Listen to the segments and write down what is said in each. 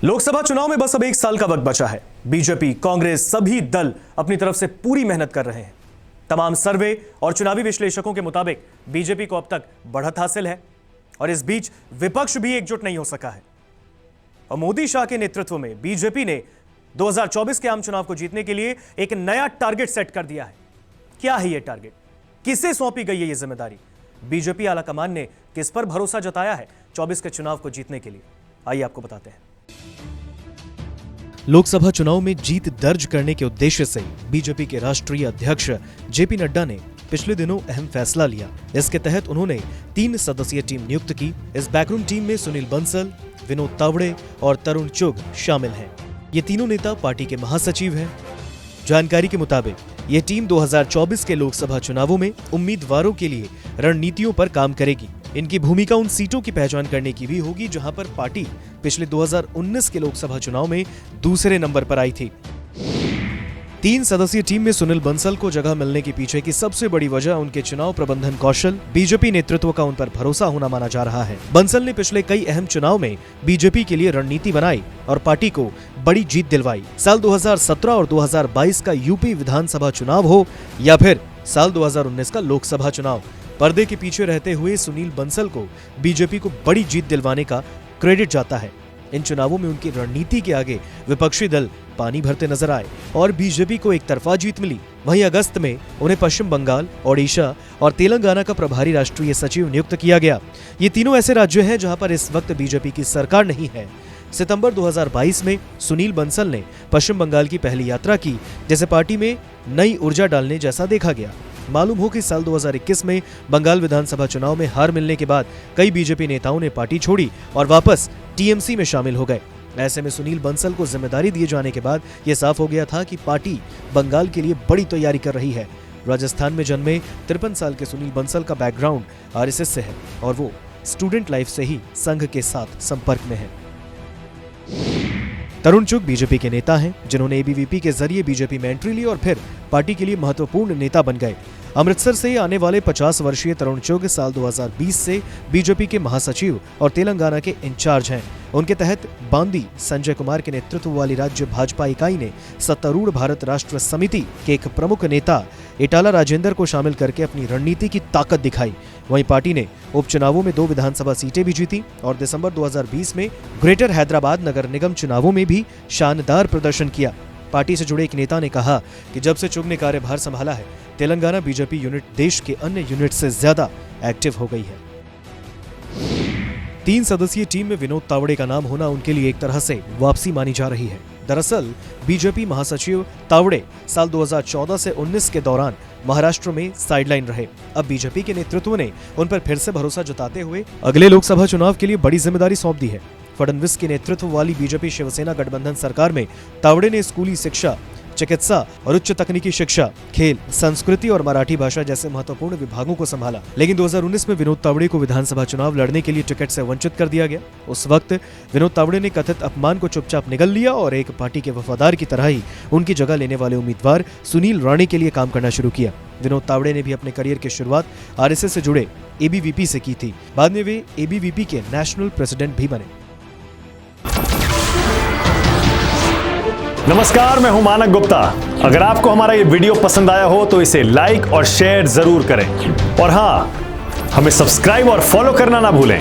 लोकसभा चुनाव में बस अब 1 साल का वक्त बचा है। बीजेपी, कांग्रेस, सभी दल अपनी तरफ से पूरी मेहनत कर रहे हैं। तमाम सर्वे और चुनावी विश्लेषकों के मुताबिक बीजेपी को अब तक बढ़त हासिल है और इस बीच विपक्ष भी एकजुट नहीं हो सका है। और मोदी शाह के नेतृत्व में बीजेपी ने 2024 के आम चुनाव को जीतने के लिए एक नया टारगेट सेट कर दिया है। क्या है यह टारगेट? किसे सौंपी गई है यह जिम्मेदारी? बीजेपी आलाकमान ने किस पर भरोसा जताया है 24 के चुनाव को जीतने के लिए? आइए आपको बताते हैं। लोकसभा चुनाव में जीत दर्ज करने के उद्देश्य से बीजेपी के राष्ट्रीय अध्यक्ष जेपी नड्डा ने पिछले दिनों अहम फैसला लिया। इसके तहत उन्होंने 3 सदस्यीय टीम नियुक्त की। इस बैकरूम टीम में सुनील बंसल, विनोद तावड़े और तरुण चुग शामिल हैं। ये तीनों नेता पार्टी के महासचिव हैं। जानकारी के मुताबिक ये टीम 2024 के लोकसभा चुनावों में उम्मीदवारों के लिए रणनीतियों पर काम करेगी। इनकी भूमिका उन सीटों की पहचान करने की भी होगी जहां पर पार्टी पिछले 2019 के लोकसभा चुनाव में दूसरे नंबर पर आई थी। 3 सदस्यीय टीम में सुनील बंसल को जगह मिलने के पीछे की सबसे बड़ी वजह उनके चुनाव प्रबंधन कौशल, बीजेपी नेतृत्व का उन पर भरोसा होना माना जा रहा है। बंसल ने पिछले कई अहम चुनाव में बीजेपी के लिए रणनीति बनाई और पार्टी को बड़ी जीत दिलवाई। साल 2017 और 2022 का यूपी विधानसभा चुनाव हो या फिर साल 2019 का लोकसभा चुनाव, पर्दे के पीछे रहते हुए सुनील बंसल को बीजेपी को बड़ी जीत दिलवाने का क्रेडिट जाता है। इन चुनावों में उनकी रणनीति के आगे विपक्षी दल पानी भरते नजर आए और बीजेपी को एक तरफा जीत मिली। वहीं अगस्त में उन्हें पश्चिम बंगाल, ओडिशा और तेलंगाना का प्रभारी राष्ट्रीय सचिव नियुक्त किया गया। ये तीनों ऐसे राज्य हैं जहां पर इस वक्त बीजेपी की सरकार नहीं है। सितंबर 2022 में सुनील बंसल ने पश्चिम बंगाल की पहली यात्रा की, जैसे पार्टी में नई ऊर्जा डालने जैसा देखा गया। मालूम हो कि साल 2021 में बंगाल विधानसभा चुनाव में हार मिलने के बाद कई बीजेपी नेताओं ने पार्टी छोड़ी और वापस टीएमसी में शामिल हो गए। ऐसे में सुनील बंसल को जिम्मेदारी दिए जाने के बाद यह साफ हो गया था कि पार्टी बंगाल के लिए बड़ी तैयारी कर रही है। राजस्थान में जन्मे 53 साल के सुनील बंसल का बैकग्राउंड आरएसएस से है और वो स्टूडेंट लाइफ से ही संघ के साथ संपर्क में है। तरुण चुग बीजेपी के नेता हैं, जिन्होंने एबीवीपी के जरिए बीजेपी में एंट्री ली और फिर पार्टी के लिए महत्वपूर्ण नेता बन गए। अमृतसर से आने वाले 50 वर्षीय तरुण चुग साल 2020 से बीजेपी के महासचिव और तेलंगाना के इंचार्ज हैं। उनके तहत बांदी संजय कुमार के नेतृत्व वाली राज्य भाजपा इकाई ने सत्तारूढ़ भारत राष्ट्र समिति के एक प्रमुख नेता इटाला राजेंद्र को शामिल करके अपनी रणनीति की ताकत दिखाई। वहीं पार्टी ने उपचुनावों में 2 विधानसभा सीटें भी जीती और दिसंबर 2020 में ग्रेटर हैदराबाद नगर निगम चुनावों में भी शानदार प्रदर्शन किया। पार्टी से जुड़े एक नेता ने कहा कि जब से चुग ने कार्यभार संभाला है, तेलंगाना बीजेपी यूनिट देश के अन्य यूनिट से ज्यादा एक्टिव हो गई है। 3 सदस्यीय टीम में विनोद तावड़े का नाम होना उनके लिए एक तरह से वापसी मानी जा रही है। दरअसल बीजेपी महासचिव तावड़े साल 2014 से 19 के दौरान महाराष्ट्र में साइडलाइन रहे। अब बीजेपी के नेतृत्व ने उन पर फिर से भरोसा जताते हुए अगले लोकसभा चुनाव के लिए बड़ी जिम्मेदारी सौंप दी है। फडणवीस के नेतृत्व वाली बीजेपी शिवसेना गठबंधन सरकार में तावड़े ने स्कूली शिक्षा, चिकित्सा और उच्च तकनीकी शिक्षा, खेल, संस्कृति और मराठी भाषा जैसे महत्वपूर्ण विभागों को संभाला। लेकिन 2019 में विनोद तावड़े को विधानसभा चुनाव लड़ने के लिए टिकट से वंचित कर दिया गया। उस वक्त विनोद तावड़े ने कथित अपमान को चुपचाप निगल लिया और एक पार्टी के वफादार की तरह ही उनकी जगह लेने वाले उम्मीदवार सुनील राणे के लिए काम करना शुरू किया। विनोद तावड़े ने भी अपने करियर की शुरुआत आरएसएस से जुड़े एबीवीपी से की थी। बाद में वे एबीवीपी के नेशनल प्रेसिडेंट भी बने। नमस्कार, मैं हूं मानक गुप्ता। अगर आपको हमारा ये वीडियो पसंद आया हो तो इसे लाइक और शेयर जरूर करें और हाँ, हमें सब्सक्राइब और फॉलो करना ना भूलें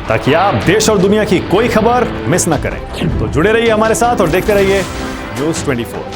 ताकि आप देश और दुनिया की कोई खबर मिस ना करें। तो जुड़े रहिए हमारे साथ और देखते रहिए न्यूज़ 24।